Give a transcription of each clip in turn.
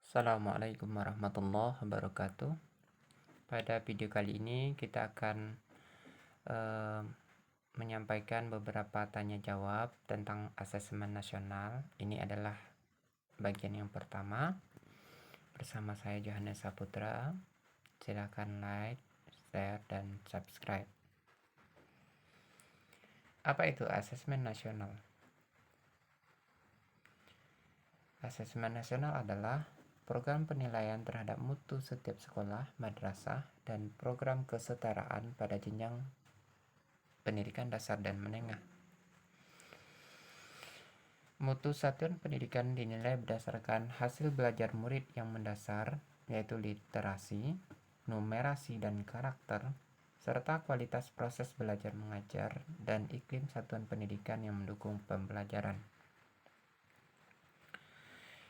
Assalamualaikum warahmatullahi wabarakatuh. Pada video kali ini kita akan eh, menyampaikan beberapa tanya jawab tentang asesmen nasional. Ini adalah bagian yang pertama. Bersama saya Johannes Saputra. Silakan like, share, dan subscribe. Apa itu asesmen nasional? Asesmen nasional adalah program penilaian terhadap mutu setiap sekolah, madrasah, dan program kesetaraan pada jenjang pendidikan dasar dan menengah. Mutu satuan pendidikan dinilai berdasarkan hasil belajar murid yang mendasar, yaitu literasi, numerasi, dan karakter, serta kualitas proses belajar mengajar dan iklim satuan pendidikan yang mendukung pembelajaran.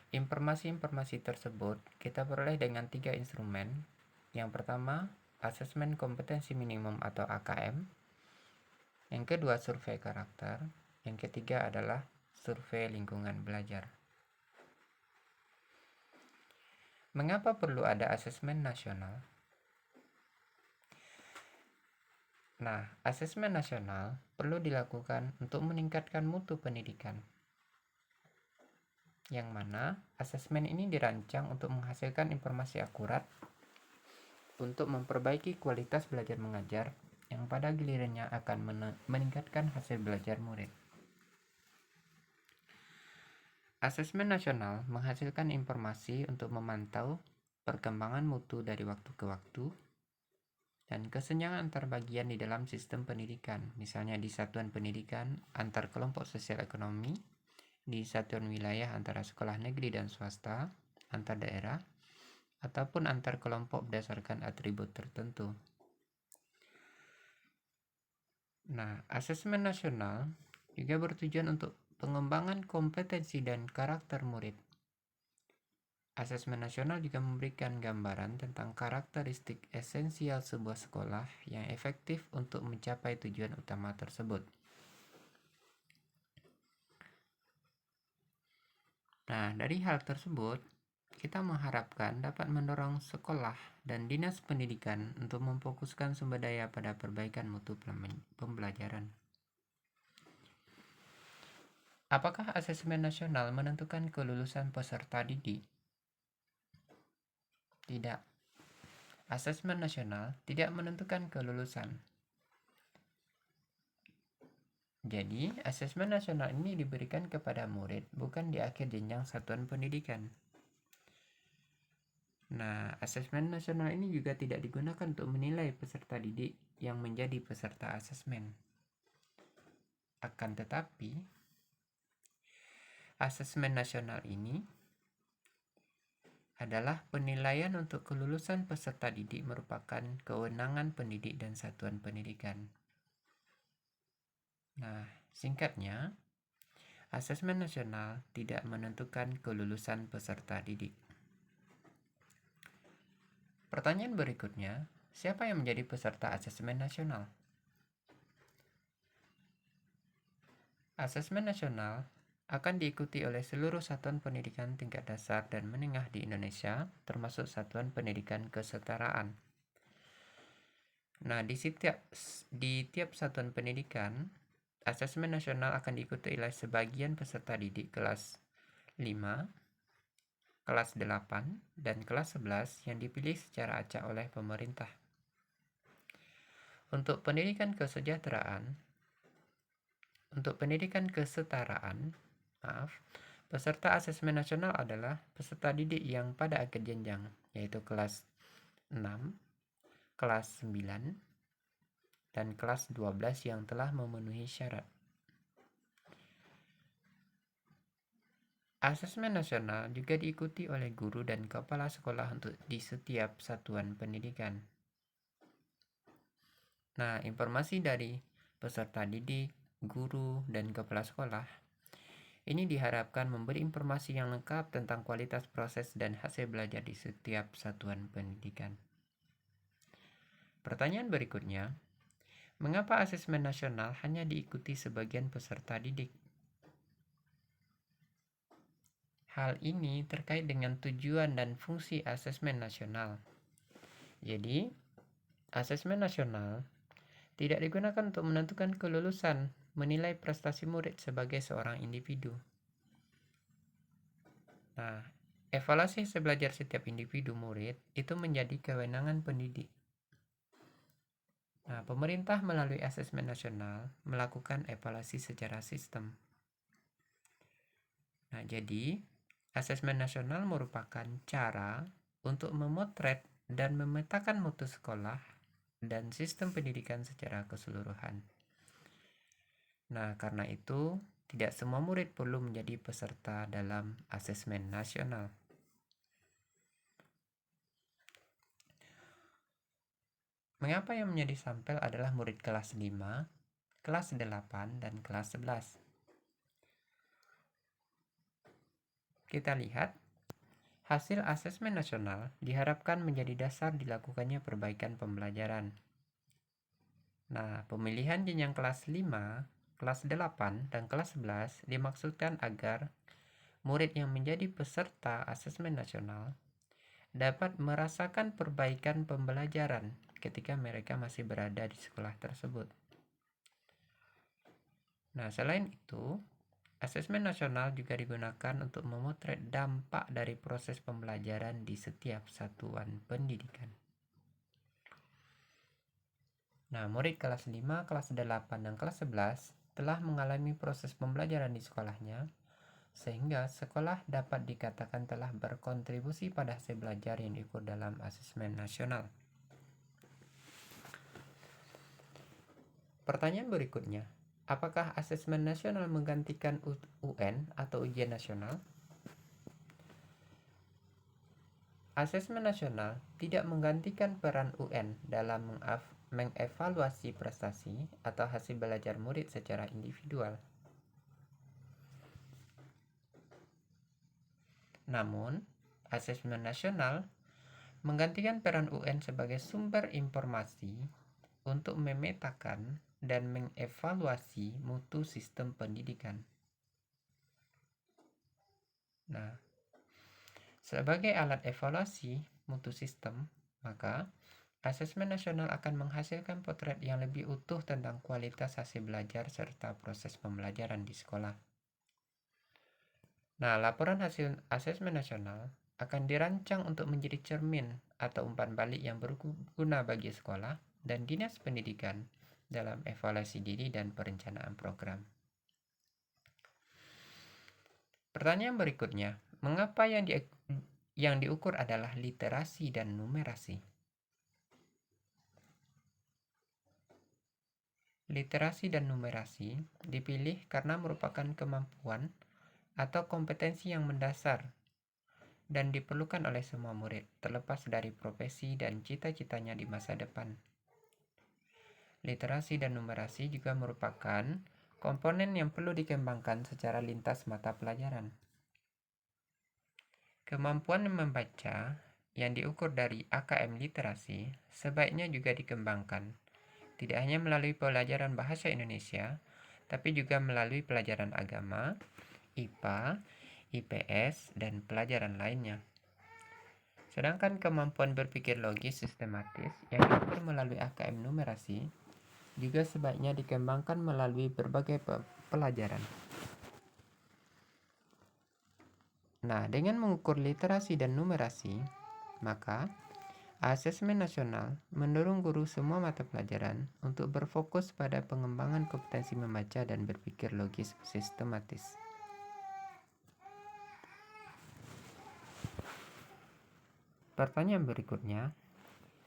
Informasi-informasi tersebut kita peroleh dengan 3 instrumen. Yang pertama, asesmen kompetensi minimum atau AKM. Yang kedua, survei karakter. Yang ketiga adalah survei lingkungan belajar. Mengapa perlu ada asesmen nasional? Nah, asesmen nasional perlu dilakukan untuk meningkatkan mutu pendidikan. Yang mana asesmen ini dirancang untuk menghasilkan informasi akurat untuk memperbaiki kualitas belajar mengajar yang pada gilirannya akan meningkatkan hasil belajar murid. Asesmen nasional menghasilkan informasi untuk memantau perkembangan mutu dari waktu ke waktu dan kesenjangan antar bagian di dalam sistem pendidikan, misalnya di satuan pendidikan antar kelompok sosial ekonomi, di satuan wilayah antara sekolah negeri dan swasta, antar daerah, ataupun antar kelompok berdasarkan atribut tertentu. Nah, asesmen nasional juga bertujuan untuk pengembangan kompetensi dan karakter murid. Asesmen nasional juga memberikan gambaran tentang karakteristik esensial sebuah sekolah yang efektif untuk mencapai tujuan utama tersebut. Nah, dari hal tersebut, kita mengharapkan dapat mendorong sekolah dan dinas pendidikan untuk memfokuskan sumber daya pada perbaikan mutu pembelajaran. Apakah asesmen nasional menentukan kelulusan peserta didik? Tidak. Asesmen nasional tidak menentukan kelulusan. Jadi, asesmen nasional ini diberikan kepada murid, bukan di akhir jenjang satuan pendidikan. Nah, asesmen nasional ini juga tidak digunakan untuk menilai peserta didik yang menjadi peserta asesmen. Akan tetapi, asesmen nasional ini adalah penilaian untuk kelulusan peserta didik merupakan kewenangan pendidik dan satuan pendidikan. Nah, singkatnya, asesmen nasional tidak menentukan kelulusan peserta didik. Pertanyaan berikutnya, siapa yang menjadi peserta asesmen nasional? Asesmen nasional akan diikuti oleh seluruh satuan pendidikan tingkat dasar dan menengah di Indonesia, termasuk satuan pendidikan kesetaraan. Nah, di tiap satuan pendidikan, asesmen nasional akan diikuti oleh sebagian peserta didik kelas 5, kelas 8, dan kelas 11 yang dipilih secara acak oleh pemerintah. Untuk pendidikan kesetaraan, peserta asesmen nasional adalah peserta didik yang pada akhir jenjang, yaitu kelas 6, kelas 9, dan kelas 12 yang telah memenuhi syarat. Asesmen nasional juga diikuti oleh guru dan kepala sekolah untuk di setiap satuan pendidikan. Nah, informasi dari peserta didik, guru, dan kepala sekolah ini diharapkan memberi informasi yang lengkap tentang kualitas proses dan hasil belajar di setiap satuan pendidikan. Pertanyaan berikutnya, mengapa asesmen nasional hanya diikuti sebagian peserta didik? Hal ini terkait dengan tujuan dan fungsi asesmen nasional. Jadi, asesmen nasional tidak digunakan untuk menentukan kelulusan, menilai prestasi murid sebagai seorang individu. Nah, evaluasi hasil belajar setiap individu murid itu menjadi kewenangan pendidik. Nah, pemerintah melalui asesmen nasional melakukan evaluasi secara sistem. Nah, jadi asesmen nasional merupakan cara untuk memotret dan memetakan mutu sekolah dan sistem pendidikan secara keseluruhan. Nah, karena itu, tidak semua murid perlu menjadi peserta dalam asesmen nasional. Mengapa yang menjadi sampel adalah murid kelas 5, kelas 8, dan kelas 11? Kita lihat, hasil asesmen nasional diharapkan menjadi dasar dilakukannya perbaikan pembelajaran. Nah, pemilihan jenjang kelas 5, kelas 8, dan kelas 11 dimaksudkan agar murid yang menjadi peserta asesmen nasional dapat merasakan perbaikan pembelajaran ketika mereka masih berada di sekolah tersebut. Nah, selain itu, asesmen nasional juga digunakan untuk memotret dampak dari proses pembelajaran di setiap satuan pendidikan. Nah, murid kelas 5, kelas 8, dan kelas 11 telah mengalami proses pembelajaran di sekolahnya, sehingga sekolah dapat dikatakan telah berkontribusi pada hasil belajar yang diukur dalam asesmen nasional. Pertanyaan berikutnya, apakah asesmen nasional menggantikan UN atau ujian nasional? Asesmen nasional tidak menggantikan peran UN dalam mengevaluasi prestasi atau hasil belajar murid secara individual. Namun, asesmen nasional menggantikan peran UN sebagai sumber informasi untuk memetakan dan mengevaluasi mutu sistem pendidikan. Nah, sebagai alat evaluasi mutu sistem, maka asesmen nasional akan menghasilkan potret yang lebih utuh tentang kualitas hasil belajar serta proses pembelajaran di sekolah. Nah, laporan hasil asesmen nasional akan dirancang untuk menjadi cermin atau umpan balik yang berguna bagi sekolah dan dinas pendidikan dalam evaluasi diri dan perencanaan program. Pertanyaan berikutnya, mengapa yang diukur adalah literasi dan numerasi? Literasi dan numerasi dipilih karena merupakan kemampuan atau kompetensi yang mendasar dan diperlukan oleh semua murid, terlepas dari profesi dan cita-citanya di masa depan. Literasi dan numerasi juga merupakan komponen yang perlu dikembangkan secara lintas mata pelajaran. Kemampuan membaca yang diukur dari AKM literasi sebaiknya juga dikembangkan, tidak hanya melalui pelajaran bahasa Indonesia, tapi juga melalui pelajaran agama, IPA, IPS, dan pelajaran lainnya. Sedangkan kemampuan berpikir logis sistematis yang diukur melalui AKM numerasi juga sebaiknya dikembangkan melalui berbagai pelajaran. Nah, dengan mengukur literasi dan numerasi, maka asesmen nasional mendorong guru semua mata pelajaran untuk berfokus pada pengembangan kompetensi membaca dan berpikir logis sistematis. Pertanyaan berikutnya,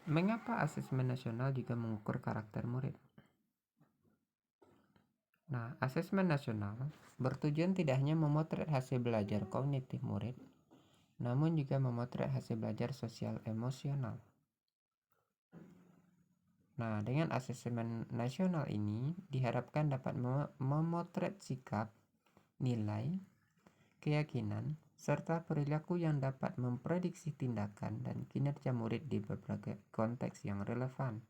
mengapa asesmen nasional juga mengukur karakter murid? Nah, asesmen nasional bertujuan tidak hanya memotret hasil belajar kognitif murid, namun juga memotret hasil belajar sosial emosional. Nah, dengan asesmen nasional ini diharapkan dapat memotret sikap, nilai, keyakinan, serta perilaku yang dapat memprediksi tindakan dan kinerja murid di berbagai konteks yang relevan.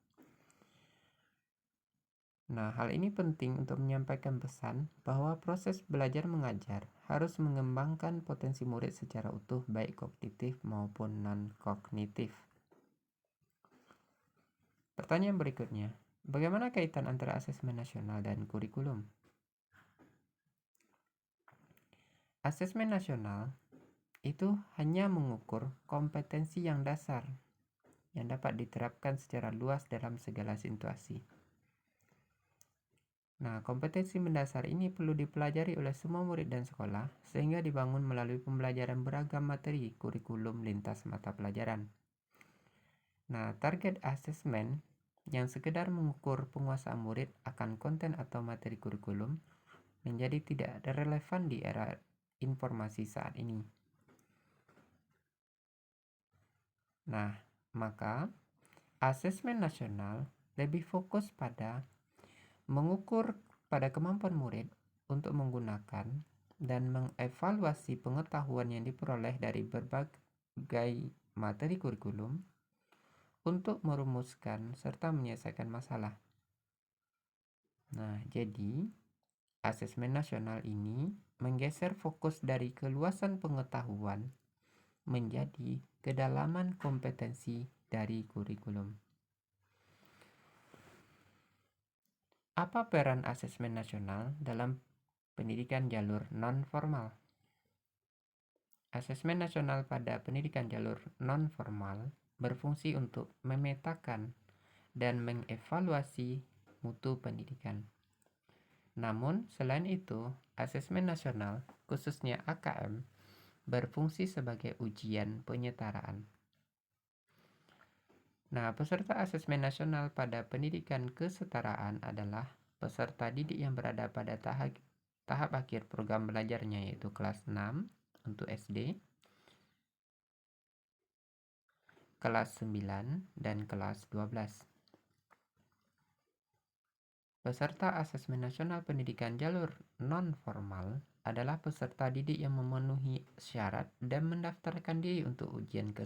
Nah, hal ini penting untuk menyampaikan pesan bahwa proses belajar mengajar harus mengembangkan potensi murid secara utuh, baik kognitif maupun non-kognitif. Pertanyaan berikutnya, bagaimana kaitan antara asesmen nasional dan kurikulum? Asesmen nasional itu hanya mengukur kompetensi yang dasar yang dapat diterapkan secara luas dalam segala situasi. Nah, kompetensi mendasar ini perlu dipelajari oleh semua murid dan sekolah sehingga dibangun melalui pembelajaran beragam materi kurikulum lintas mata pelajaran. Nah, target asesmen yang sekedar mengukur penguasaan murid akan konten atau materi kurikulum menjadi tidak relevan di era informasi saat ini. Nah, maka asesmen nasional lebih fokus pada mengukur pada kemampuan murid untuk menggunakan dan mengevaluasi pengetahuan yang diperoleh dari berbagai materi kurikulum untuk merumuskan serta menyelesaikan masalah. Nah, jadi asesmen nasional ini menggeser fokus dari keluasan pengetahuan menjadi kedalaman kompetensi dari kurikulum. Apa peran asesmen nasional dalam pendidikan jalur non-formal? Asesmen nasional pada pendidikan jalur non-formal berfungsi untuk memetakan dan mengevaluasi mutu pendidikan. Namun, selain itu, asesmen nasional, khususnya AKM, berfungsi sebagai ujian penyetaraan. Nah, peserta asesmen nasional pada pendidikan kesetaraan adalah peserta didik yang berada pada tahap akhir program belajarnya, yaitu kelas 6 untuk SD, kelas 9, dan kelas 12. Peserta asesmen nasional pendidikan jalur non-formal adalah peserta didik yang memenuhi syarat dan mendaftarkan diri untuk ujian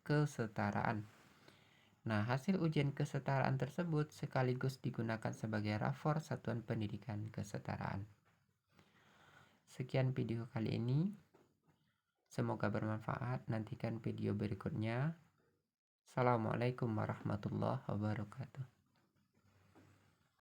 kesetaraan. Nah, hasil ujian kesetaraan tersebut sekaligus digunakan sebagai rapor Satuan Pendidikan Kesetaraan. Sekian video kali ini. Semoga bermanfaat. Nantikan video berikutnya. Assalamualaikum warahmatullahi wabarakatuh.